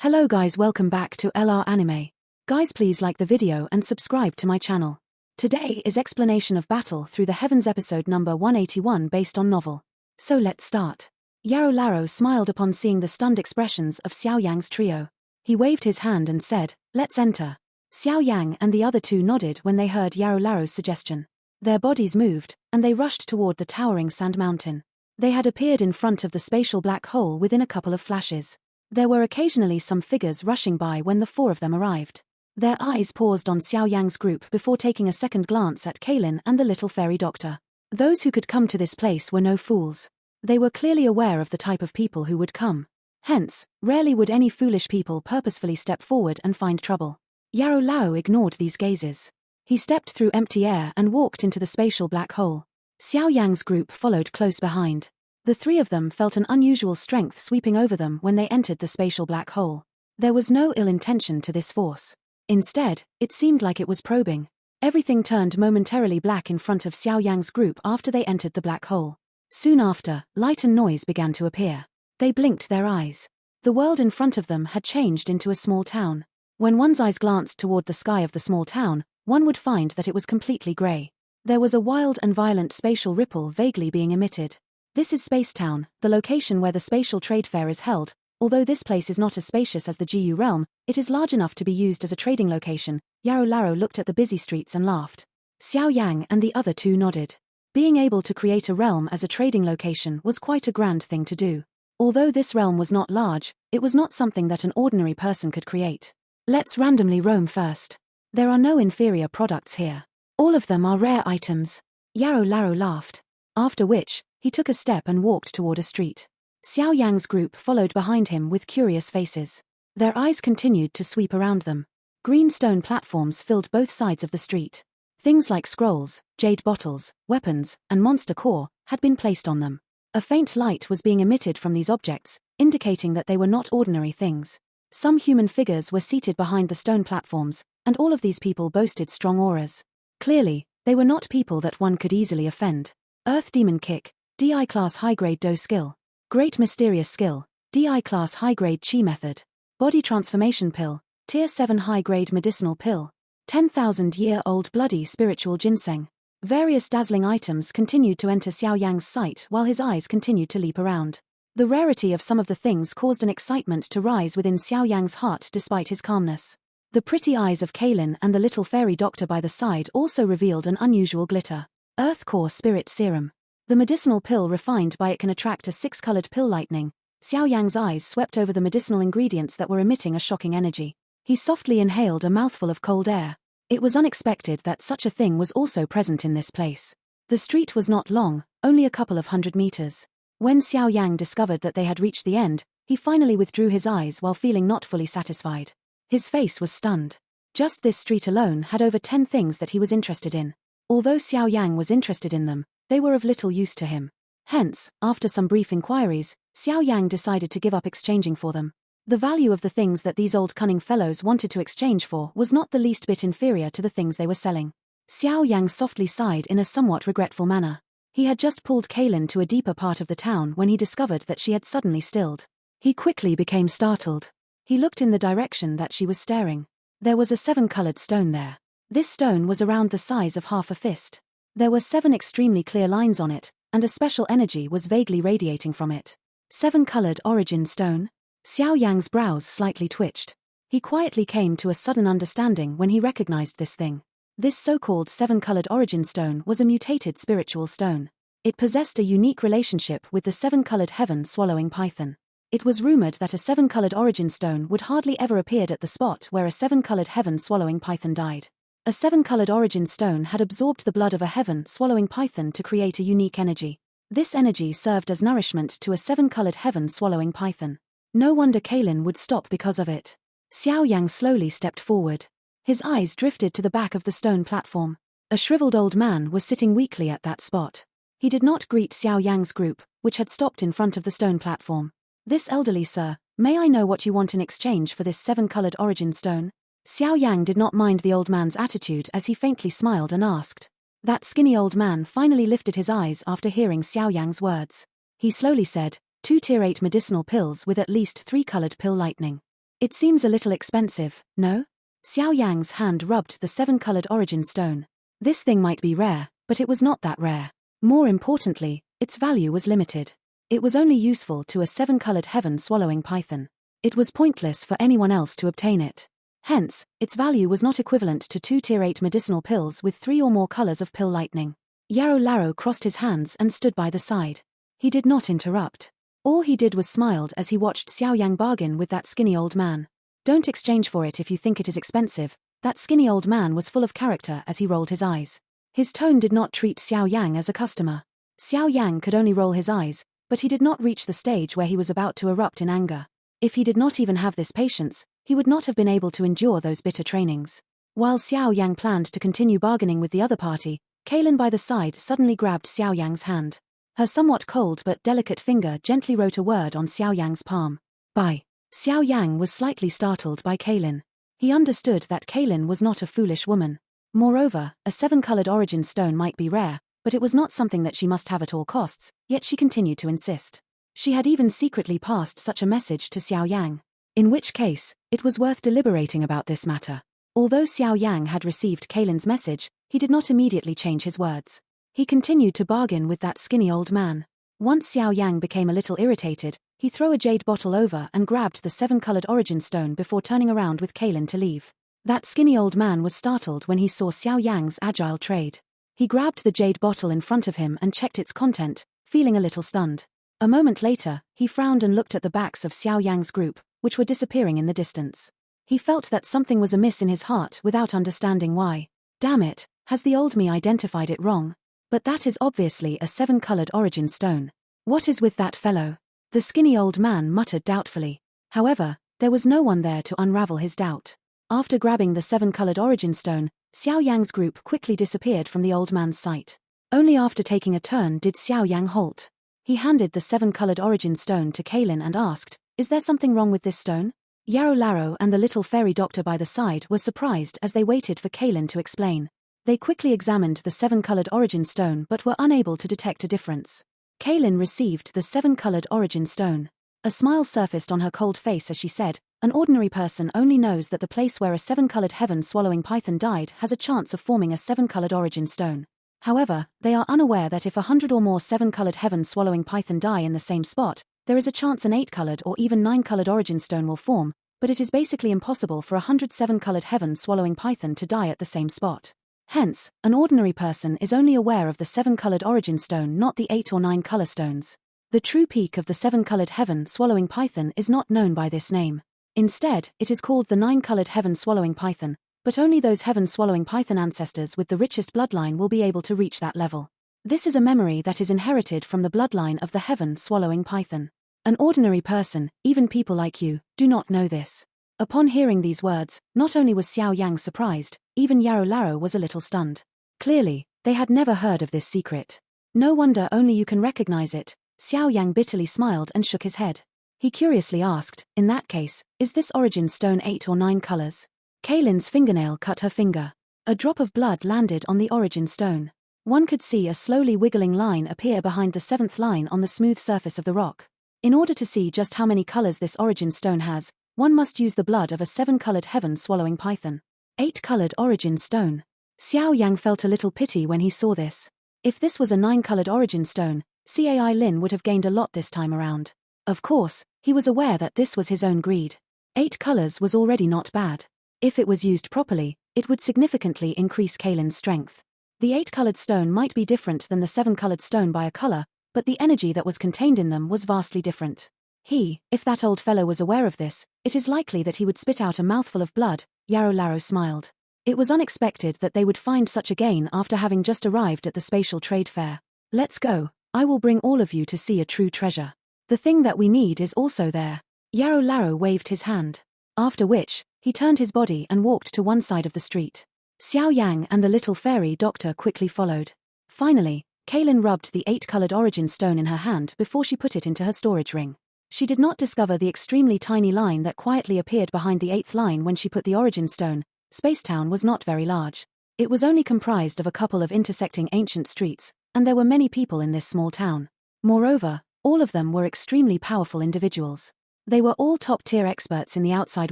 Hello guys, welcome back to LR Anime. Guys, please like the video and subscribe to my channel. Today is Explanation of Battle Through the Heavens episode number 181 based on novel. So let's start. Yarrow Laro smiled upon seeing the stunned expressions of Xiao Yang's trio. He waved his hand and said, "Let's enter." Xiao Yang and the other two nodded when they heard Yarrow Laro's suggestion. Their bodies moved, and they rushed toward the towering sand mountain. They had appeared in front of the spatial black hole within a couple of flashes. There were occasionally some figures rushing by when the four of them arrived. Their eyes paused on Xiao Yang's group before taking a second glance at Kaylin and the little fairy doctor. Those who could come to this place were no fools. They were clearly aware of the type of people who would come. Hence, rarely would any foolish people purposefully step forward and find trouble. Yarrow Lao ignored these gazes. He stepped through empty air and walked into the spatial black hole. Xiao Yang's group followed close behind. The three of them felt an unusual strength sweeping over them when they entered the spatial black hole. There was no ill intention to this force. Instead, it seemed like it was probing. Everything turned momentarily black in front of Xiao Yang's group after they entered the black hole. Soon after, light and noise began to appear. They blinked their eyes. The world in front of them had changed into a small town. When one's eyes glanced toward the sky of the small town, one would find that it was completely grey. There was a wild and violent spatial ripple vaguely being emitted. This is Spacetown, the location where the spatial trade fair is held. Although this place is not as spacious as the GU realm, it is large enough to be used as a trading location. Yarrow Laro looked at the busy streets and laughed. Xiao Yang and the other two nodded. Being able to create a realm as a trading location was quite a grand thing to do. Although this realm was not large, it was not something that an ordinary person could create. Let's randomly roam first. There are no inferior products here. All of them are rare items. Yarrow Laro laughed. After which, he took a step and walked toward a street. Xiao Yang's group followed behind him with curious faces. Their eyes continued to sweep around them. Green stone platforms filled both sides of the street. Things like scrolls, jade bottles, weapons, and monster core had been placed on them. A faint light was being emitted from these objects, indicating that they were not ordinary things. Some human figures were seated behind the stone platforms, and all of these people boasted strong auras. Clearly, they were not people that one could easily offend. Earth Demon Kick, DI Class High-Grade Do Skill. Great Mysterious Skill, DI Class High-Grade Chi Method. Body Transformation Pill, Tier 7 High-Grade Medicinal Pill. 10,000-year-old Bloody Spiritual Ginseng. Various dazzling items continued to enter Xiao Yang's sight while his eyes continued to leap around. The rarity of some of the things caused an excitement to rise within Xiao Yang's heart despite his calmness. The pretty eyes of Kaylin and the little fairy doctor by the side also revealed an unusual glitter. Earth Core Spirit Serum. The medicinal pill refined by it can attract a 6-colored pill lightning. Xiao Yang's eyes swept over the medicinal ingredients that were emitting a shocking energy. He softly inhaled a mouthful of cold air. It was unexpected that such a thing was also present in this place. The street was not long, only a couple of 100 meters. When Xiao Yang discovered that they had reached the end, he finally withdrew his eyes while feeling not fully satisfied. His face was stunned. Just this street alone had over 10 things that he was interested in. Although Xiao Yang was interested in them, they were of little use to him. Hence, after some brief inquiries, Xiao Yang decided to give up exchanging for them. The value of the things that these old cunning fellows wanted to exchange for was not the least bit inferior to the things they were selling. Xiao Yang softly sighed in a somewhat regretful manner. He had just pulled Kaylin to a deeper part of the town when he discovered that she had suddenly stilled. He quickly became startled. He looked in the direction that she was staring. There was a 7-colored stone there. This stone was around the size of half a fist. There were 7 extremely clear lines on it, and a special energy was vaguely radiating from it. 7-colored origin stone? Xiao Yang's brows slightly twitched. He quietly came to a sudden understanding when he recognized this thing. This so-called 7-colored origin stone was a mutated spiritual stone. It possessed a unique relationship with the 7-colored heaven-swallowing python. It was rumored that a 7-colored origin stone would hardly ever appear at the spot where a 7-colored heaven-swallowing python died. A 7-colored origin stone had absorbed the blood of a heaven-swallowing python to create a unique energy. This energy served as nourishment to a 7-colored heaven-swallowing python. No wonder Kaylin would stop because of it. Xiao Yang slowly stepped forward. His eyes drifted to the back of the stone platform. A shriveled old man was sitting weakly at that spot. He did not greet Xiao Yang's group, which had stopped in front of the stone platform. "This elderly sir, may I know what you want in exchange for this 7-colored origin stone?" Xiao Yang did not mind the old man's attitude as he faintly smiled and asked. That skinny old man finally lifted his eyes after hearing Xiao Yang's words. He slowly said, 2 tier 8 medicinal pills with at least 3 colored pill lightning. It seems a little expensive, no? Xiao Yang's hand rubbed the 7-colored origin stone. This thing might be rare, but it was not that rare. More importantly, its value was limited. It was only useful to a 7-colored heaven-swallowing python. It was pointless for anyone else to obtain it. Hence, its value was not equivalent to 2 Tier 8 medicinal pills with 3 or more colors of pill lightning. Yarrow Larrow crossed his hands and stood by the side. He did not interrupt. All he did was smiled as he watched Xiao Yang bargain with that skinny old man. Don't exchange for it if you think it is expensive. That skinny old man was full of character as he rolled his eyes. His tone did not treat Xiao Yang as a customer. Xiao Yang could only roll his eyes, but he did not reach the stage where he was about to erupt in anger. If he did not even have this patience, he would not have been able to endure those bitter trainings. While Xiao Yang planned to continue bargaining with the other party, Kaylin by the side suddenly grabbed Xiao Yang's hand. Her somewhat cold but delicate finger gently wrote a word on Xiao Yang's palm. Bye. Xiao Yang was slightly startled by Kaylin. He understood that Kaylin was not a foolish woman. Moreover, a 7-colored origin stone might be rare, but it was not something that she must have at all costs, yet she continued to insist. She had even secretly passed such a message to Xiao Yang. In which case, it was worth deliberating about this matter. Although Xiao Yang had received Kaylin's message, he did not immediately change his words. He continued to bargain with that skinny old man. Once Xiao Yang became a little irritated, he threw a jade bottle over and grabbed the 7-colored origin stone before turning around with Kaylin to leave. That skinny old man was startled when he saw Xiao Yang's agile trade. He grabbed the jade bottle in front of him and checked its content, feeling a little stunned. A moment later, he frowned and looked at the backs of Xiao Yang's group, which were disappearing in the distance. He felt that something was amiss in his heart without understanding why. Damn it, has the old me identified it wrong? But that is obviously a 7-colored origin stone. What is with that fellow? The skinny old man muttered doubtfully. However, there was no one there to unravel his doubt. After grabbing the 7-colored origin stone, Xiao Yang's group quickly disappeared from the old man's sight. Only after taking a turn did Xiao Yang halt. He handed the 7-colored origin stone to Kaylin and asked, "Is there something wrong with this stone?" Yarrow Larrow and the little fairy doctor by the side were surprised as they waited for Kaylin to explain. They quickly examined the 7-colored origin stone but were unable to detect a difference. Kaylin received the 7-colored origin stone. A smile surfaced on her cold face as she said, "An ordinary person only knows that the place where a 7-colored heaven-swallowing python died has a chance of forming a 7-colored origin stone. However, they are unaware that if 100 or more 7-colored heaven-swallowing python die in the same spot, there is a chance an 8-colored or even 9-colored origin stone will form, but it is basically impossible for 100 7-colored heaven-swallowing python to die at the same spot. Hence, an ordinary person is only aware of the 7-colored origin stone, not the 8 or 9 color stones. The true peak of the 7-colored heaven-swallowing python is not known by this name. Instead, it is called the 9-colored heaven-swallowing python, but only those heaven-swallowing python ancestors with the richest bloodline will be able to reach that level. This is a memory that is inherited from the bloodline of the heaven-swallowing python. An ordinary person, even people like you, do not know this. Upon hearing these words, not only was Xiao Yang surprised, even Yarrow Larrow was a little stunned. Clearly, they had never heard of this secret. No wonder only you can recognize it. Xiao Yang bitterly smiled and shook his head. He curiously asked, "In that case, is this origin stone 8 or 9 colors?" Kaylin's fingernail cut her finger. A drop of blood landed on the origin stone. One could see a slowly wiggling line appear behind the 7th line on the smooth surface of the rock. In order to see just how many colors this origin stone has, one must use the blood of a 7-colored heaven-swallowing python. 8-colored origin stone. Xiao Yang felt a little pity when he saw this. If this was a 9-colored origin stone, Cai Lin would have gained a lot this time around. Of course, he was aware that this was his own greed. 8 colors was already not bad. If it was used properly, it would significantly increase Kaylin's strength. The 8-colored stone might be different than the 7-colored stone by a color, but the energy that was contained in them was vastly different. If that old fellow was aware of this, it is likely that he would spit out a mouthful of blood. Yarrow Larrow smiled. It was unexpected that they would find such a gain after having just arrived at the spatial trade fair. Let's go. I will bring all of you to see a true treasure. The thing that we need is also there. Yarrow Larrow waved his hand. After which, he turned his body and walked to one side of the street. Xiao Yang and the little fairy doctor quickly followed. Finally, Kaylin rubbed the 8-colored origin stone in her hand before she put it into her storage ring. She did not discover the extremely tiny line that quietly appeared behind the 8th line when she put the origin stone. Spacetown was not very large. It was only comprised of a couple of intersecting ancient streets, and there were many people in this small town. Moreover, all of them were extremely powerful individuals. They were all top-tier experts in the outside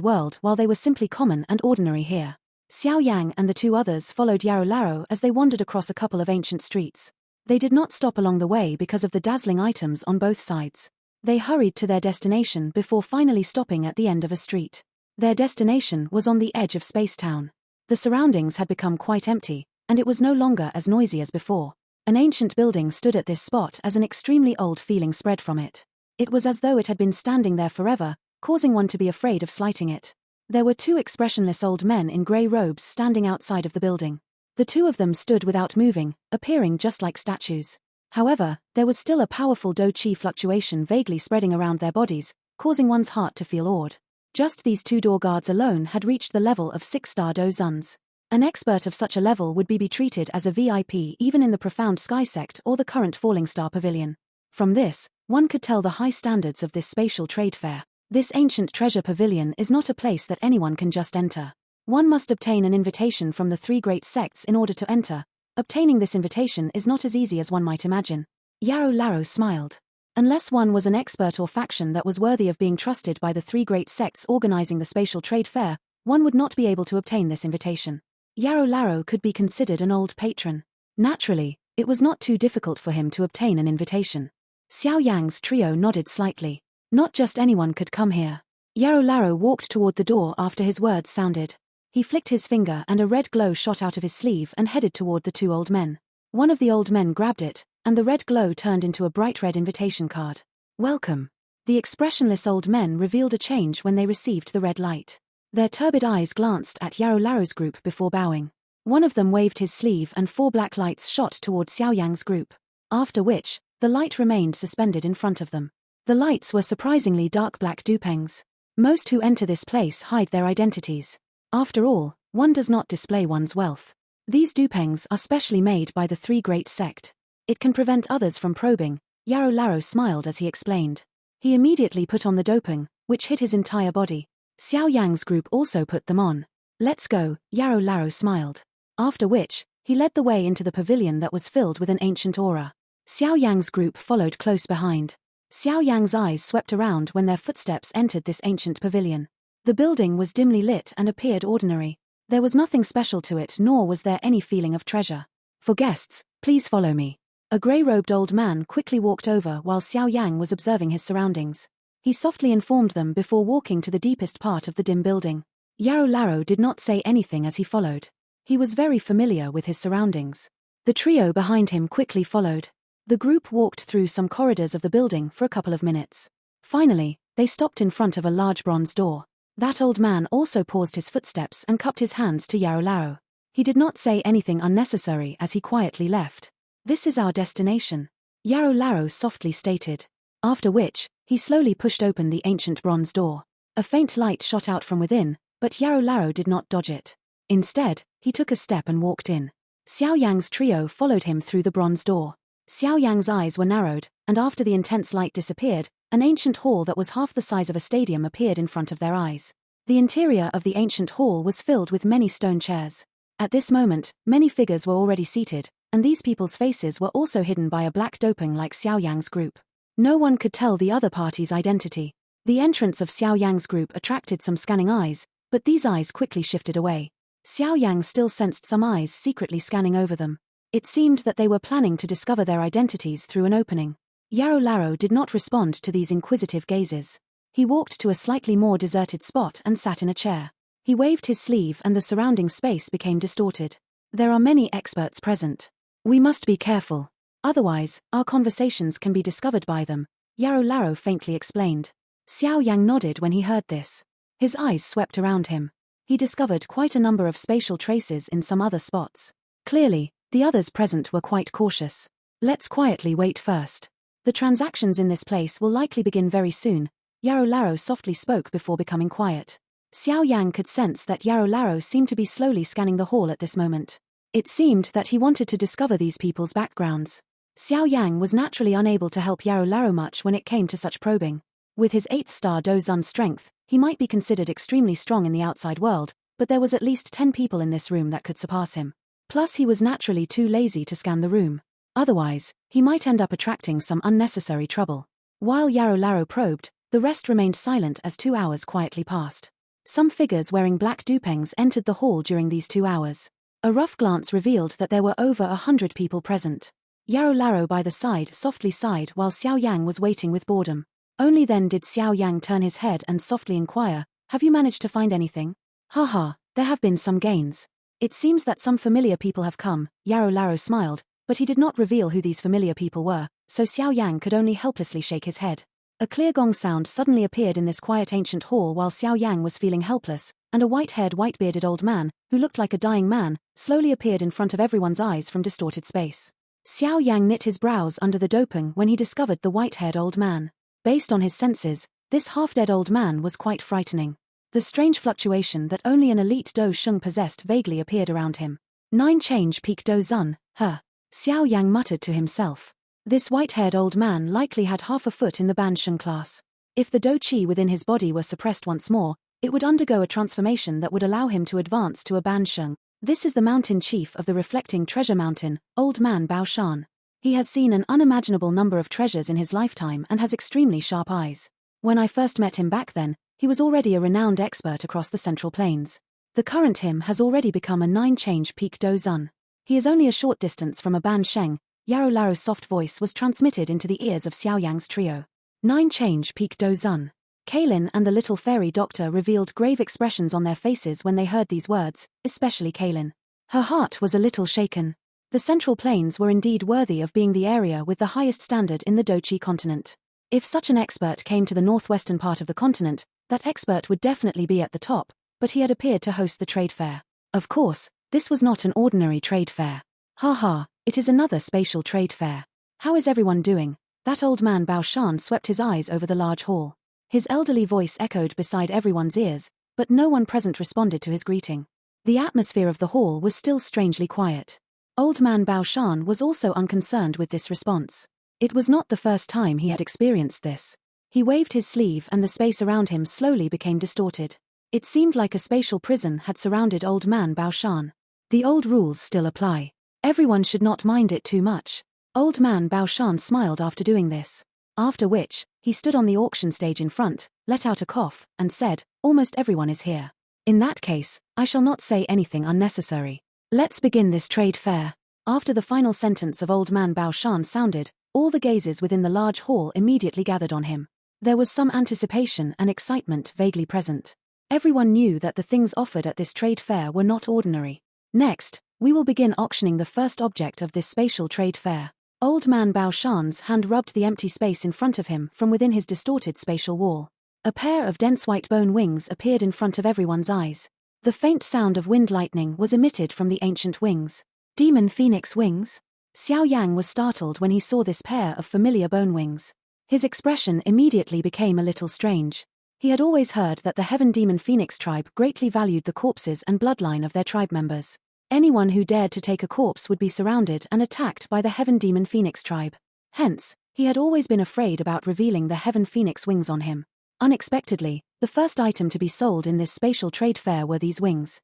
world while they were simply common and ordinary here. Xiao Yang and the two others followed Yarou Larou as they wandered across a couple of ancient streets. They did not stop along the way because of the dazzling items on both sides. They hurried to their destination before finally stopping at the end of a street. Their destination was on the edge of Space Town. The surroundings had become quite empty, and it was no longer as noisy as before. An ancient building stood at this spot as an extremely old feeling spread from it. It was as though it had been standing there forever, causing one to be afraid of slighting it. There were two expressionless old men in grey robes standing outside of the building. The two of them stood without moving, appearing just like statues. However, there was still a powerful do-chi fluctuation vaguely spreading around their bodies, causing one's heart to feel awed. Just these two door guards alone had reached the level of 6-star do-zuns. An expert of such a level would be treated as a VIP even in the profound sky sect or the current falling star pavilion. From this, one could tell the high standards of this spatial trade fair. This ancient treasure pavilion is not a place that anyone can just enter. One must obtain an invitation from the three great sects in order to enter. Obtaining this invitation is not as easy as one might imagine. Yarou Larou smiled. Unless one was an expert or faction that was worthy of being trusted by the three great sects organizing the spatial trade fair, one would not be able to obtain this invitation. Yarou Larou could be considered an old patron. Naturally, it was not too difficult for him to obtain an invitation. Xiao Yang's trio nodded slightly. Not just anyone could come here. Yarou Larou walked toward the door after his words sounded. He flicked his finger and a red glow shot out of his sleeve and headed toward the two old men. One of the old men grabbed it, and the red glow turned into a bright red invitation card. Welcome. The expressionless old men revealed a change when they received the red light. Their turbid eyes glanced at Yarou Larou's group before bowing. One of them waved his sleeve and 4 black lights shot toward Xiao Yang's group. After which, the light remained suspended in front of them. The lights were surprisingly dark black dupengs. Most who enter this place hide their identities. After all, one does not display one's wealth. These dupengs are specially made by the three great sect. It can prevent others from probing. Yarou Larou smiled as he explained. He immediately put on the doping, which hid his entire body. Xiao Yang's group also put them on. Let's go, Yarou Larou smiled. After which, he led the way into the pavilion that was filled with an ancient aura. Xiao Yang's group followed close behind. Xiao Yang's eyes swept around when their footsteps entered this ancient pavilion. The building was dimly lit and appeared ordinary. There was nothing special to it, nor was there any feeling of treasure. For guests, please follow me. A grey-robed old man quickly walked over while Xiao Yang was observing his surroundings. He softly informed them before walking to the deepest part of the dim building. Yarou Larou did not say anything as he followed. He was very familiar with his surroundings. The trio behind him quickly followed. The group walked through some corridors of the building for a couple of minutes. Finally, they stopped in front of a large bronze door. That old man also paused his footsteps and cupped his hands to Yarou Larou. He did not say anything unnecessary as he quietly left. This is our destination, Yarou Larou softly stated. After which, he slowly pushed open the ancient bronze door. A faint light shot out from within, but Yarou Larou did not dodge it. Instead, he took a step and walked in. Xiao Yang's trio followed him through the bronze door. Xiao Yang's eyes were narrowed, and after the intense light disappeared, an ancient hall that was half the size of a stadium appeared in front of their eyes. The interior of the ancient hall was filled with many stone chairs. At this moment, many figures were already seated, and these people's faces were also hidden by a black doping like Xiao Yang's group. No one could tell the other party's identity. The entrance of Xiao Yang's group attracted some scanning eyes, but these eyes quickly shifted away. Xiao Yang still sensed some eyes secretly scanning over them. It seemed that they were planning to discover their identities through an opening. Yarou Larou did not respond to these inquisitive gazes. He walked to a slightly more deserted spot and sat in a chair. He waved his sleeve and the surrounding space became distorted. There are many experts present. We must be careful. Otherwise, our conversations can be discovered by them, Yarou Larou faintly explained. Xiao Yang nodded when he heard this. His eyes swept around him. He discovered quite a number of spatial traces in some other spots. Clearly, the others present were quite cautious. Let's quietly wait first. The transactions in this place will likely begin very soon, Yarou Larou softly spoke before becoming quiet. Xiao Yang could sense that Yarou Larou seemed to be slowly scanning the hall at this moment. It seemed that he wanted to discover these people's backgrounds. Xiao Yang was naturally unable to help Yarou Larou much when it came to such probing. With his 8th star Dozun strength, he might be considered extremely strong in the outside world, but there was at least 10 people in this room that could surpass him. Plus he was naturally too lazy to scan the room. Otherwise, he might end up attracting some unnecessary trouble. While Yarou Larou probed, The rest remained silent as 2 hours quietly passed. Some figures wearing black dupengs entered the hall during these 2 hours. A rough glance revealed that there were over 100 people present. Yarrow Larrow by the side softly sighed while Xiao Yang was waiting with boredom. Only then did Xiao Yang turn his head and softly inquire, "Have you managed to find anything?" "Haha, there have been some gains. It seems that some familiar people have come," Yarrow Larrow smiled, but he did not reveal who these familiar people were, so Xiao Yang could only helplessly shake his head. A clear gong sound suddenly appeared in this quiet ancient hall while Xiao Yang was feeling helpless, and a white-haired white-bearded old man, who looked like a dying man, slowly appeared in front of everyone's eyes from distorted space. Xiao Yang knit his brows under the doping when he discovered the white-haired old man. Based on his senses, this half-dead old man was quite frightening. The strange fluctuation that only an elite Do Sheng possessed vaguely appeared around him. 9 change peak Do Zun, huh? Xiao Yang muttered to himself. This white-haired old man likely had half a foot in the Ban Sheng class. If the Do Qi within his body were suppressed once more, it would undergo a transformation that would allow him to advance to a Ban Sheng. This is the mountain chief of the reflecting treasure mountain, Old Man Bao Shan. He has seen an unimaginable number of treasures in his lifetime and has extremely sharp eyes. When I first met him back then, he was already a renowned expert across the Central Plains. The current him has already become a 9 change peak Do Zun. He is only a short distance from a Ban Sheng. Yarrow Larrow's soft voice was transmitted into the ears of Xiao Yang's trio. 9 change peak Do Zun. Kaylin and the little fairy doctor revealed grave expressions on their faces when they heard these words, especially Kaylin. Her heart was a little shaken. The Central Plains were indeed worthy of being the area with the highest standard in the Dochi continent. If such an expert came to the northwestern part of the continent, that expert would definitely be at the top, but he had appeared to host the trade fair. Of course, this was not an ordinary trade fair. Haha, it is another spatial trade fair. How is everyone doing? That old man Bao Shan swept his eyes over the large hall. His elderly voice echoed beside everyone's ears, but no one present responded to his greeting. The atmosphere of the hall was still strangely quiet. Old man Bao Shan was also unconcerned with this response. It was not the first time he had experienced this. He waved his sleeve and the space around him slowly became distorted. It seemed like a spatial prison had surrounded old man Bao Shan. The old rules still apply. Everyone should not mind it too much. Old man Bao Shan smiled after doing this. After which, he stood on the auction stage in front, let out a cough, and said, "Almost everyone is here. In that case, I shall not say anything unnecessary. Let's begin this trade fair." After the final sentence of old man Bao Shan sounded, all the gazes within the large hall immediately gathered on him. There was some anticipation and excitement vaguely present. Everyone knew that the things offered at this trade fair were not ordinary. Next, we will begin auctioning the first object of this spatial trade fair. Old man Bao Shan's hand rubbed the empty space in front of him from within his distorted spatial wall. A pair of dense white bone wings appeared in front of everyone's eyes. The faint sound of wind lightning was emitted from the ancient wings. Demon phoenix wings? Xiao Yang was startled when he saw this pair of familiar bone wings. His expression immediately became a little strange. He had always heard that the Heaven Demon Phoenix tribe greatly valued the corpses and bloodline of their tribe members. Anyone who dared to take a corpse would be surrounded and attacked by the Heaven Demon Phoenix tribe. Hence, he had always been afraid about revealing the Heaven Phoenix wings on him. Unexpectedly, the first item to be sold in this spatial trade fair were these wings.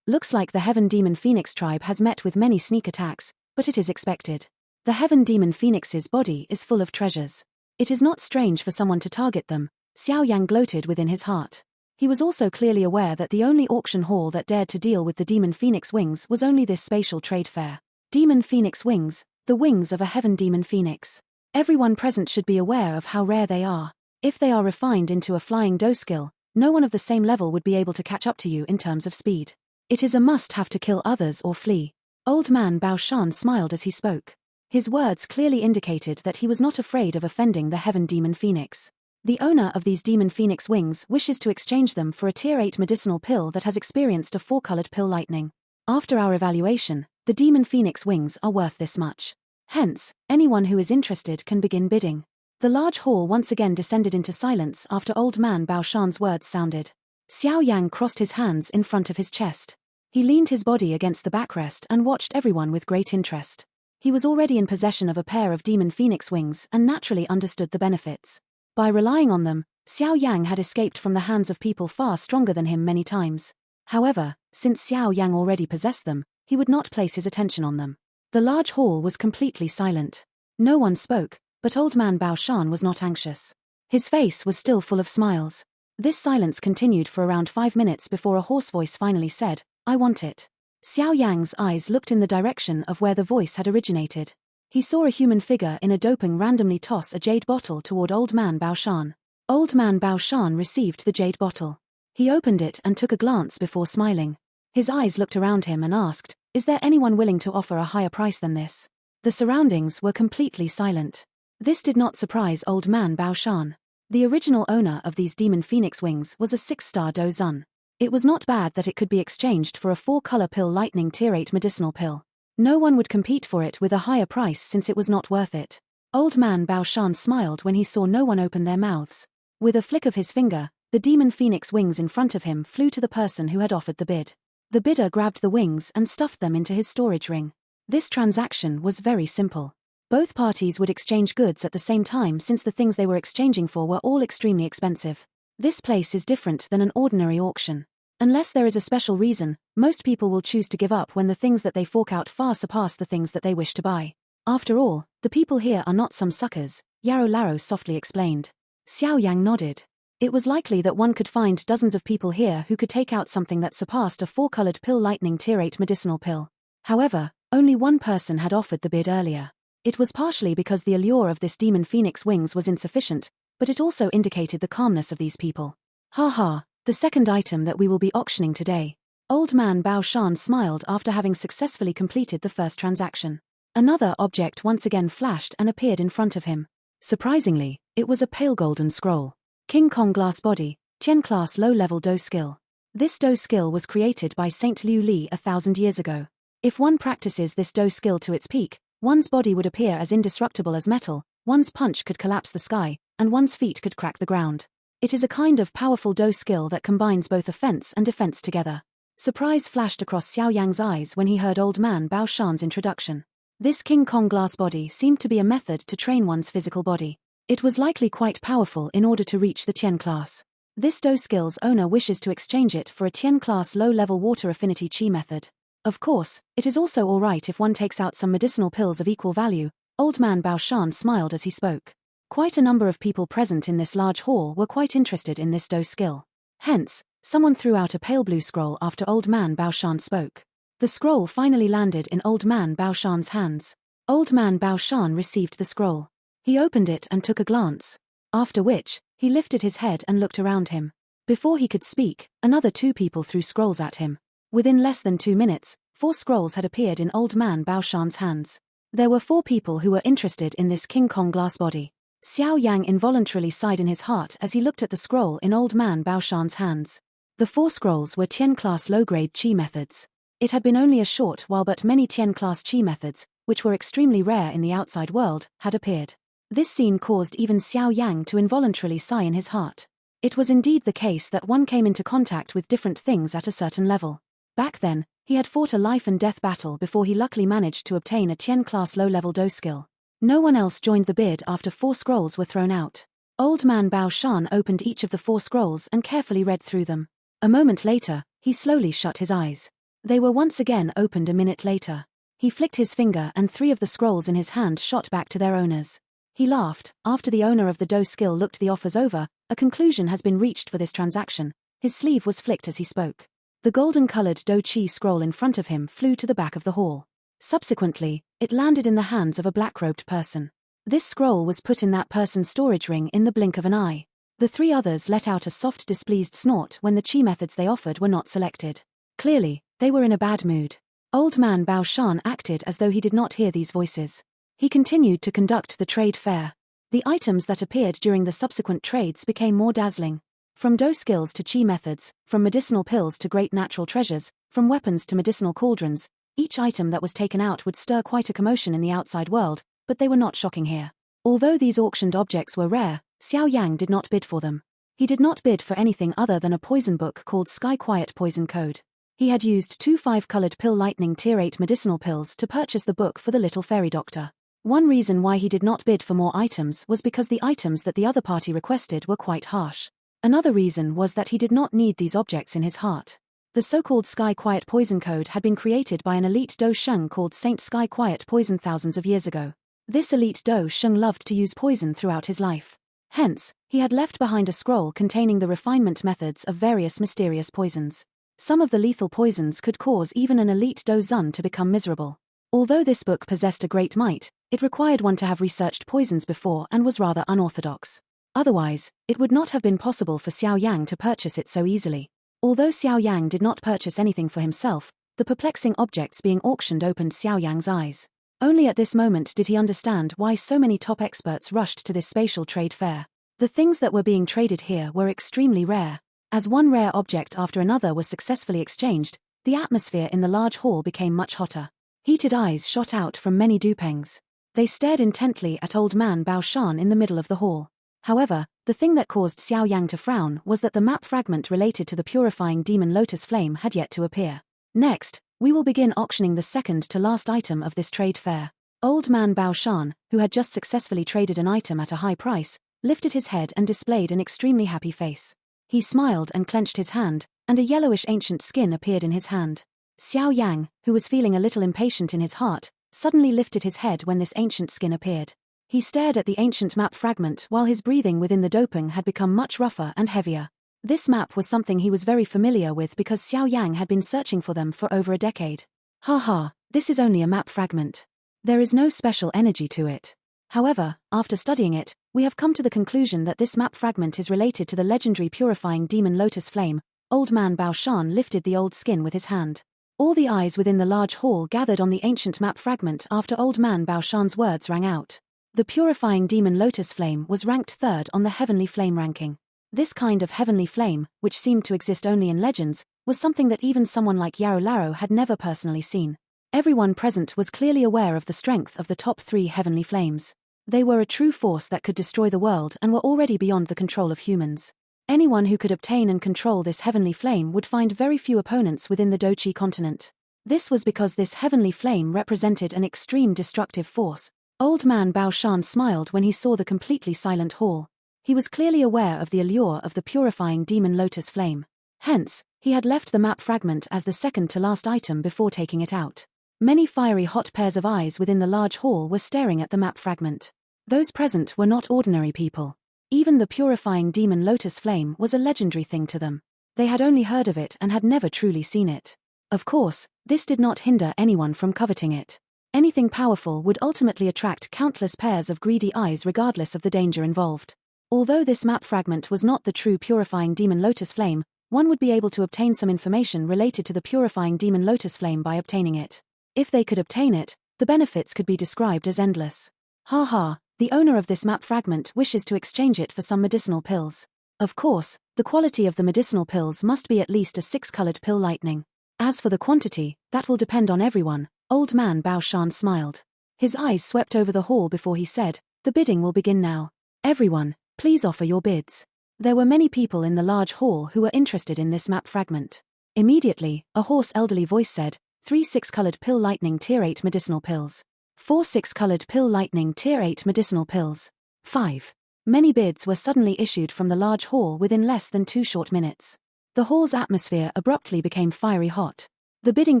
Looks like the Heaven Demon Phoenix tribe has met with many sneak attacks, but it is expected. The Heaven Demon Phoenix's body is full of treasures. It is not strange for someone to target them, Xiao Yang gloated within his heart. He was also clearly aware that the only auction hall that dared to deal with the Demon Phoenix wings was only this spatial trade fair. Demon Phoenix wings, the wings of a Heaven Demon Phoenix. Everyone present should be aware of how rare they are. If they are refined into a flying Do skill, no one of the same level would be able to catch up to you in terms of speed. It is a must-have to kill others or flee. Old man Bao Shan smiled as he spoke. His words clearly indicated that he was not afraid of offending the Heaven Demon Phoenix. The owner of these Demon Phoenix wings wishes to exchange them for a Tier 8 medicinal pill that has experienced a 4-colored pill lightning. After our evaluation, the Demon Phoenix wings are worth this much. Hence, anyone who is interested can begin bidding. The large hall once again descended into silence after old man Bao Shan's words sounded. Xiao Yang crossed his hands in front of his chest. He leaned his body against the backrest and watched everyone with great interest. He was already in possession of a pair of Demon Phoenix wings and naturally understood the benefits. By relying on them, Xiao Yang had escaped from the hands of people far stronger than him many times. However, since Xiao Yang already possessed them, he would not place his attention on them. The large hall was completely silent. No one spoke, but old man Bao Shan was not anxious. His face was still full of smiles. This silence continued for around 5 minutes before a hoarse voice finally said, "I want it." Xiao Yang's eyes looked in the direction of where the voice had originated. He saw a human figure in a doping randomly toss a jade bottle toward Old Man Baoshan. Old Man Baoshan received the jade bottle. He opened it and took a glance before smiling. His eyes looked around him and asked, "Is there anyone willing to offer a higher price than this?" The surroundings were completely silent. This did not surprise Old Man Baoshan. The original owner of these demon phoenix wings was a 6-star Dozun. It was not bad that it could be exchanged for a 4-color pill lightning tier 8 medicinal pill. No one would compete for it with a higher price since it was not worth it. Old Man Baoshan smiled when he saw no one open their mouths. With a flick of his finger, the demon phoenix wings in front of him flew to the person who had offered the bid. The bidder grabbed the wings and stuffed them into his storage ring. This transaction was very simple. Both parties would exchange goods at the same time since the things they were exchanging for were all extremely expensive. This place is different than an ordinary auction. Unless there is a special reason, most people will choose to give up when the things that they fork out far surpass the things that they wish to buy. After all, the people here are not some suckers, Yarrow Larrow softly explained. Xiao Yang nodded. It was likely that one could find dozens of people here who could take out something that surpassed a 4-colored pill lightning tier 8 medicinal pill. However, only one person had offered the bid earlier. It was partially because the allure of this demon phoenix wings was insufficient, but it also indicated the calmness of these people. "Ha ha, the second item that we will be auctioning today." Old Man Baoshan smiled after having successfully completed the first transaction. Another object once again flashed and appeared in front of him. Surprisingly, it was a pale golden scroll. King Kong Glass Body, Tian Class Low-Level Do Skill. This Do skill was created by Saint Liu Li 1,000 years ago. If one practices this Do skill to its peak, one's body would appear as indestructible as metal, one's punch could collapse the sky, and one's feet could crack the ground. It is a kind of powerful Do skill that combines both offense and defense together. Surprise flashed across Xiao Yang's eyes when he heard Old Man Baoshan's introduction. This King Kong Glass Body seemed to be a method to train one's physical body. It was likely quite powerful in order to reach the Tian class. This Do skill's owner wishes to exchange it for a Tian class low-level water affinity chi method. Of course, it is also alright if one takes out some medicinal pills of equal value. Old Man Baoshan smiled as he spoke. Quite a number of people present in this large hall were quite interested in this Do skill. Hence, someone threw out a pale blue scroll after Old Man Baoshan spoke. The scroll finally landed in Old Man Baoshan's hands. Old Man Baoshan received the scroll. He opened it and took a glance. After which, he lifted his head and looked around him. Before he could speak, another 2 people threw scrolls at him. Within less than 2 minutes, 4 scrolls had appeared in Old Man Baoshan's hands. There were 4 people who were interested in this King Kong Glass Body. Xiao Yang involuntarily sighed in his heart as he looked at the scroll in Old Man Baoshan's hands. The 4 scrolls were Tian class low-grade chi methods. It had been only a short while but many Tian class chi methods, which were extremely rare in the outside world, had appeared. This scene caused even Xiao Yang to involuntarily sigh in his heart. It was indeed the case that one came into contact with different things at a certain level. Back then, he had fought a life-and-death battle before he luckily managed to obtain a Tian class low-level Do skill. No one else joined the bid after 4 scrolls were thrown out. Old Man Baoshan opened each of the 4 scrolls and carefully read through them. A moment later, he slowly shut his eyes. They were once again opened a minute later. He flicked his finger and 3 of the scrolls in his hand shot back to their owners. He laughed. After the owner of the Do skill looked the offers over, a conclusion has been reached for this transaction. His sleeve was flicked as he spoke. The golden-colored Do Chi scroll in front of him flew to the back of the hall. Subsequently, it landed in the hands of a black-robed person. This scroll was put in that person's storage ring in the blink of an eye. The 3 others let out a soft displeased snort when the chi methods they offered were not selected. Clearly, they were in a bad mood. Old Man Baoshan acted as though he did not hear these voices. He continued to conduct the trade fair. The items that appeared during the subsequent trades became more dazzling. From Do skills to chi methods, from medicinal pills to great natural treasures, from weapons to medicinal cauldrons, each item that was taken out would stir quite a commotion in the outside world, but they were not shocking here. Although these auctioned objects were rare, Xiao Yang did not bid for them. He did not bid for anything other than a poison book called Sky Quiet Poison Code. He had used 2 5-colored pill lightning tier 8 medicinal pills to purchase the book for the little fairy doctor. One reason why he did not bid for more items was because the items that the other party requested were quite harsh. Another reason was that he did not need these objects in his heart. The so-called Sky Quiet Poison Code had been created by an elite Do Sheng called Saint Sky Quiet Poison thousands of years ago. This elite Do Sheng loved to use poison throughout his life. Hence, he had left behind a scroll containing the refinement methods of various mysterious poisons. Some of the lethal poisons could cause even an elite dozun to become miserable. Although this book possessed a great might, it required one to have researched poisons before and was rather unorthodox. Otherwise, it would not have been possible for Xiao Yang to purchase it so easily. Although Xiao Yang did not purchase anything for himself, the perplexing objects being auctioned opened Xiao Yang's eyes. Only at this moment did he understand why so many top experts rushed to this spatial trade fair. The things that were being traded here were extremely rare. As one rare object after another was successfully exchanged, the atmosphere in the large hall became much hotter. Heated eyes shot out from many dupengs. They stared intently at old man Bao Shan in the middle of the hall. However, the thing that caused Xiao Yang to frown was that the map fragment related to the purifying demon lotus flame had yet to appear. Next, we will begin auctioning the second to last item of this trade fair. Old man Bao Shan, who had just successfully traded an item at a high price, lifted his head and displayed an extremely happy face. He smiled and clenched his hand, and a yellowish ancient skin appeared in his hand. Xiao Yang, who was feeling a little impatient in his heart, suddenly lifted his head when this ancient skin appeared. He stared at the ancient map fragment while his breathing within the doping had become much rougher and heavier. This map was something he was very familiar with because Xiao Yang had been searching for them for over a decade. Haha, this is only a map fragment. There is no special energy to it. However, after studying it, we have come to the conclusion that this map fragment is related to the legendary purifying demon lotus flame. Old man Bao Shan lifted the old skin with his hand. All the eyes within the large hall gathered on the ancient map fragment after old man Bao Shan's words rang out. The purifying demon lotus flame was ranked third on the heavenly flame ranking. This kind of heavenly flame, which seemed to exist only in legends, was something that even someone like Yarrow Larrow had never personally seen. Everyone present was clearly aware of the strength of the top 3 heavenly flames. They were a true force that could destroy the world and were already beyond the control of humans. Anyone who could obtain and control this heavenly flame would find very few opponents within the Dochi continent. This was because this heavenly flame represented an extreme destructive force. Old man Bao Shan smiled when he saw the completely silent hall. He was clearly aware of the allure of the purifying demon lotus flame. Hence, he had left the map fragment as the second to last item before taking it out. Many fiery hot pairs of eyes within the large hall were staring at the map fragment. Those present were not ordinary people. Even the purifying demon lotus flame was a legendary thing to them. They had only heard of it and had never truly seen it. Of course, this did not hinder anyone from coveting it. Anything powerful would ultimately attract countless pairs of greedy eyes regardless of the danger involved. Although this map fragment was not the true purifying demon lotus flame, one would be able to obtain some information related to the purifying demon lotus flame by obtaining it. If they could obtain it, the benefits could be described as endless. Ha, the owner of this map fragment wishes to exchange it for some medicinal pills. Of course, the quality of the medicinal pills must be at least a 6-colored pill lightning. As for the quantity, that will depend on everyone. Old man Bao Shan smiled. His eyes swept over the hall before he said, "The bidding will begin now. Everyone, please offer your bids." There were many people in the large hall who were interested in this map fragment. Immediately, a hoarse elderly voice said, 3 6-colored pill lightning tier 8 medicinal pills. 4 6-colored pill lightning tier 8 medicinal pills. 5. Many bids were suddenly issued from the large hall within less than 2 short minutes. The hall's atmosphere abruptly became fiery hot. The bidding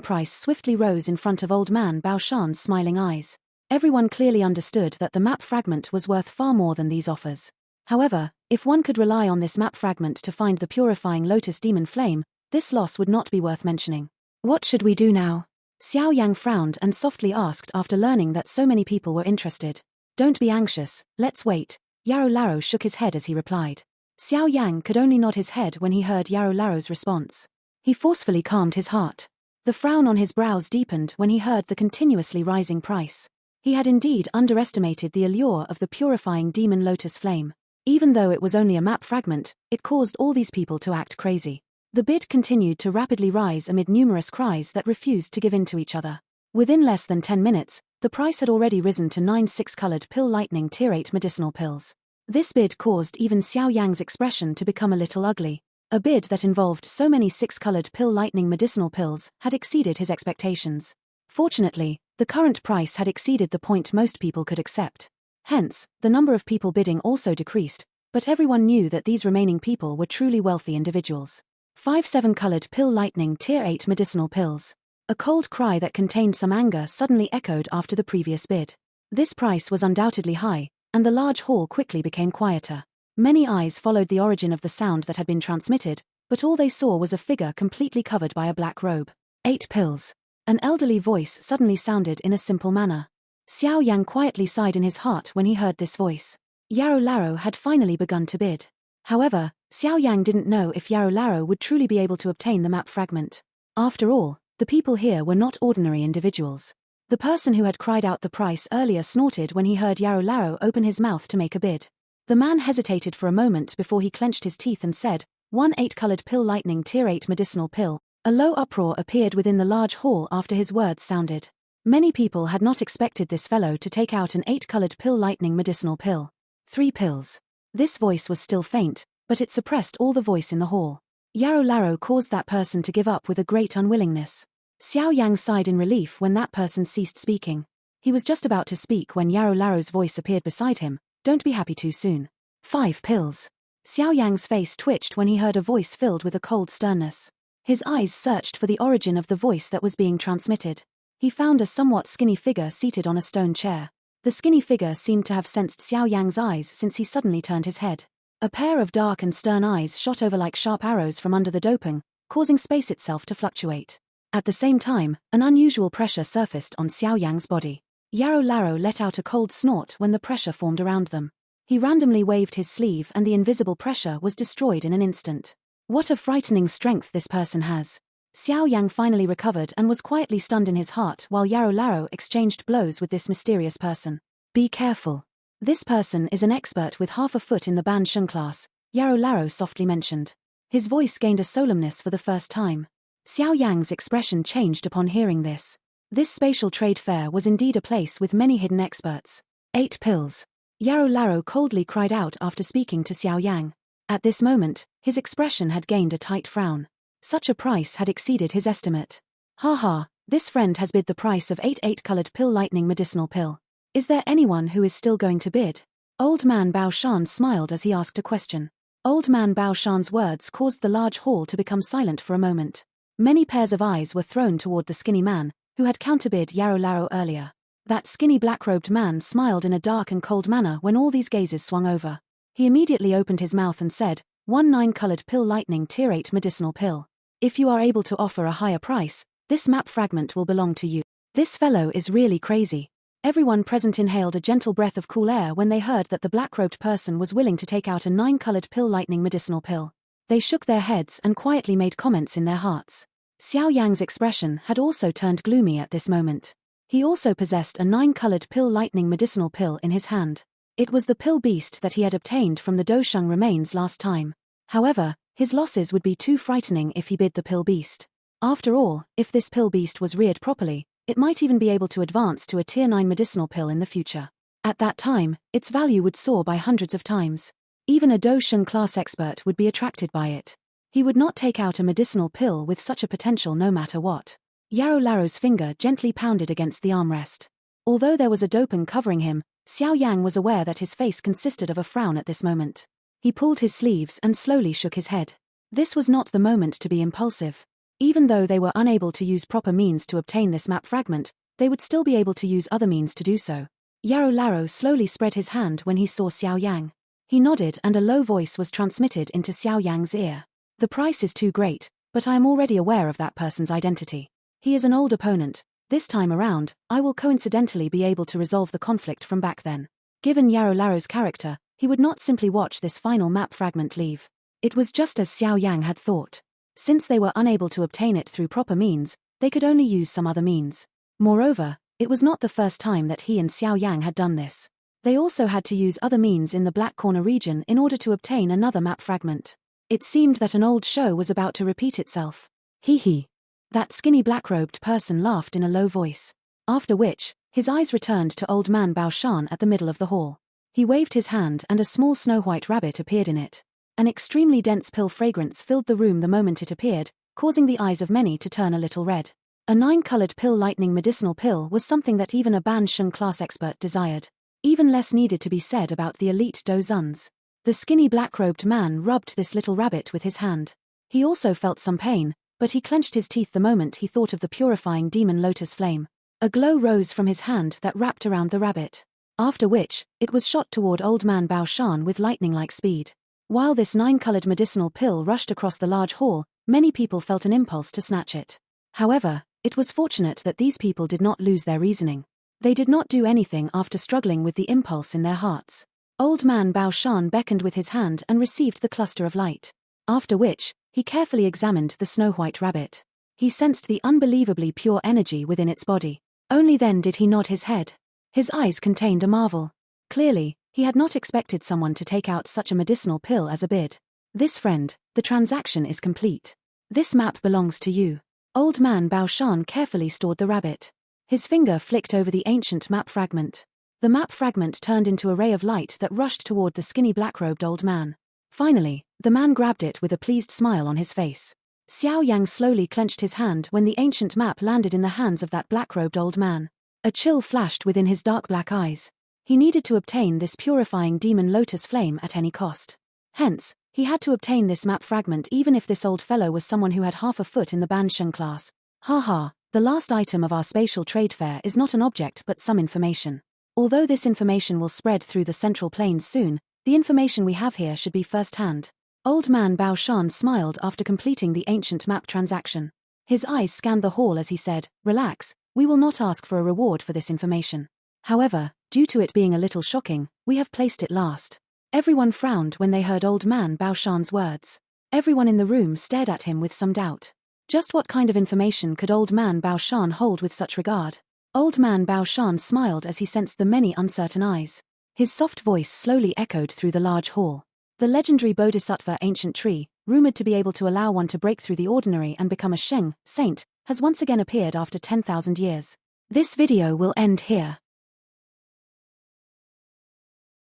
price swiftly rose in front of old man Bao Shan's smiling eyes. Everyone clearly understood that the map fragment was worth far more than these offers. However, if one could rely on this map fragment to find the purifying lotus demon flame, this loss would not be worth mentioning. What should we do now? Xiao Yang frowned and softly asked after learning that so many people were interested. Don't be anxious, let's wait. Yarrow Larrow shook his head as he replied. Xiao Yang could only nod his head when he heard Yarrow Larrow's response. He forcefully calmed his heart. The frown on his brows deepened when he heard the continuously rising price. He had indeed underestimated the allure of the purifying demon lotus flame. Even though it was only a map fragment, it caused all these people to act crazy. The bid continued to rapidly rise amid numerous cries that refused to give in to each other. Within less than 10 minutes, the price had already risen to 9 6-colored pill lightning tier 8 medicinal pills. This bid caused even Xiao Yang's expression to become a little ugly. A bid that involved so many 6-colored pill lightning medicinal pills had exceeded his expectations. Fortunately, the current price had exceeded the point most people could accept. Hence, the number of people bidding also decreased, but everyone knew that these remaining people were truly wealthy individuals. 5 7-colored pill lightning tier 8 medicinal pills. A cold cry that contained some anger suddenly echoed after the previous bid. This price was undoubtedly high, and the large hall quickly became quieter. Many eyes followed the origin of the sound that had been transmitted, but all they saw was a figure completely covered by a black robe. 8 pills. An elderly voice suddenly sounded in a simple manner. Xiao Yang quietly sighed in his heart when he heard this voice. Yarrow Larrow had finally begun to bid. However, Xiao Yang didn't know if Yarrow Larrow would truly be able to obtain the map fragment. After all, the people here were not ordinary individuals. The person who had cried out the price earlier snorted when he heard Yarrow Larrow open his mouth to make a bid. The man hesitated for a moment before he clenched his teeth and said, 1 8-colored pill lightning tier 8 medicinal pill. A low uproar appeared within the large hall after his words sounded. Many people had not expected this fellow to take out an 8-colored pill lightning medicinal pill. 3 pills. This voice was still faint, but it suppressed all the voice in the hall. Yarrow Larrow caused that person to give up with a great unwillingness. Xiao Yang sighed in relief when that person ceased speaking. He was just about to speak when Yarrow Larrow's voice appeared beside him. Don't be happy too soon. 5 pills. Xiao Yang's face twitched when he heard a voice filled with a cold sternness. His eyes searched for the origin of the voice that was being transmitted. He found a somewhat skinny figure seated on a stone chair. The skinny figure seemed to have sensed Xiao Yang's eyes since he suddenly turned his head. A pair of dark and stern eyes shot over like sharp arrows from under the doping, causing space itself to fluctuate. At the same time, an unusual pressure surfaced on Xiao Yang's body. Yarrow Larrow let out a cold snort when the pressure formed around them. He randomly waved his sleeve and the invisible pressure was destroyed in an instant. What a frightening strength this person has. Xiao Yang finally recovered and was quietly stunned in his heart while Yarrow Larrow exchanged blows with this mysterious person. Be careful. This person is an expert with half a foot in the Ban Sheng class, Yarrow Larrow softly mentioned. His voice gained a solemnness for the first time. Xiao Yang's expression changed upon hearing this. This spatial trade fair was indeed a place with many hidden experts. 8 pills. Yarrow Larrow coldly cried out after speaking to Xiao Yang. At this moment, his expression had gained a tight frown. Such a price had exceeded his estimate. Ha, this friend has bid the price of 8 8-colored pill lightning medicinal pill. Is there anyone who is still going to bid? Old Man Bao Shan smiled as he asked a question. Old Man Bao Shan's words caused the large hall to become silent for a moment. Many pairs of eyes were thrown toward the skinny man, who had counterbid Yarrow Larrow earlier. That skinny black-robed man smiled in a dark and cold manner when all these gazes swung over. He immediately opened his mouth and said, 1 9-colored pill lightning tier 8 medicinal pill. If you are able to offer a higher price, this map fragment will belong to you. This fellow is really crazy. Everyone present inhaled a gentle breath of cool air when they heard that the black-robed person was willing to take out a 9-colored pill lightning medicinal pill. They shook their heads and quietly made comments in their hearts. Xiao Yang's expression had also turned gloomy at this moment. He also possessed a 9-colored pill lightning medicinal pill in his hand. It was the pill beast that he had obtained from the Dosheng remains last time. However, his losses would be too frightening if he bid the pill beast. After all, if this pill beast was reared properly, it might even be able to advance to a tier 9 medicinal pill in the future. At that time, its value would soar by hundreds of times. Even a Dosheng class expert would be attracted by it. He would not take out a medicinal pill with such a potential no matter what. Yarrow Larrow's finger gently pounded against the armrest. Although there was a doping covering him, Xiao Yang was aware that his face consisted of a frown at this moment. He pulled his sleeves and slowly shook his head. This was not the moment to be impulsive. Even though they were unable to use proper means to obtain this map fragment, they would still be able to use other means to do so. Yarrow Larrow slowly spread his hand when he saw Xiao Yang. He nodded and a low voice was transmitted into Xiao Yang's ear. The price is too great, but I am already aware of that person's identity. He is an old opponent. This time around, I will coincidentally be able to resolve the conflict from back then. Given Yarrow Larrow's character, he would not simply watch this final map fragment leave. It was just as Xiao Yang had thought. Since they were unable to obtain it through proper means, they could only use some other means. Moreover, it was not the first time that he and Xiao Yang had done this. They also had to use other means in the Black Corner region in order to obtain another map fragment. It seemed that an old show was about to repeat itself. Hee. That skinny black-robed person laughed in a low voice. After which, his eyes returned to Old Man Bao Shan at the middle of the hall. He waved his hand and a small snow-white rabbit appeared in it. An extremely dense pill fragrance filled the room the moment it appeared, causing the eyes of many to turn a little red. A 9-colored pill lightning medicinal pill was something that even a Ban Sheng class expert desired. Even less needed to be said about the elite Dozuns. The skinny black-robed man rubbed this little rabbit with his hand. He also felt some pain, but he clenched his teeth the moment he thought of the purifying demon lotus flame. A glow rose from his hand that wrapped around the rabbit. After which, it was shot toward Old Man Bao Shan with lightning-like speed. While this 9-colored medicinal pill rushed across the large hall, many people felt an impulse to snatch it. However, it was fortunate that these people did not lose their reasoning. They did not do anything after struggling with the impulse in their hearts. Old man Bao Shan beckoned with his hand and received the cluster of light. After which, he carefully examined the snow-white rabbit. He sensed the unbelievably pure energy within its body. Only then did he nod his head. His eyes contained a marvel. Clearly, he had not expected someone to take out such a medicinal pill as a bid. This friend, the transaction is complete. This map belongs to you. Old man Bao Shan carefully stored the rabbit. His finger flicked over the ancient map fragment. The map fragment turned into a ray of light that rushed toward the skinny black-robed old man. Finally, the man grabbed it with a pleased smile on his face. Xiao Yang slowly clenched his hand when the ancient map landed in the hands of that black-robed old man. A chill flashed within his dark black eyes. He needed to obtain this purifying demon lotus flame at any cost. Hence, he had to obtain this map fragment even if this old fellow was someone who had half a foot in the Bansheng class. Haha, the last item of our spatial trade fair is not an object but some information. Although this information will spread through the central plains soon, the information we have here should be first-hand. Old man Bao Shan smiled after completing the ancient map transaction. His eyes scanned the hall as he said, "Relax, we will not ask for a reward for this information. However, due to it being a little shocking, we have placed it last." Everyone frowned when they heard old man Bao Shan's words. Everyone in the room stared at him with some doubt. Just what kind of information could old man Bao Shan hold with such regard? Old man Bao Shan smiled as he sensed the many uncertain eyes. His soft voice slowly echoed through the large hall. The legendary Bodhisattva ancient tree, rumored to be able to allow one to break through the ordinary and become a Sheng, saint, has once again appeared after 10,000 years. This video will end here.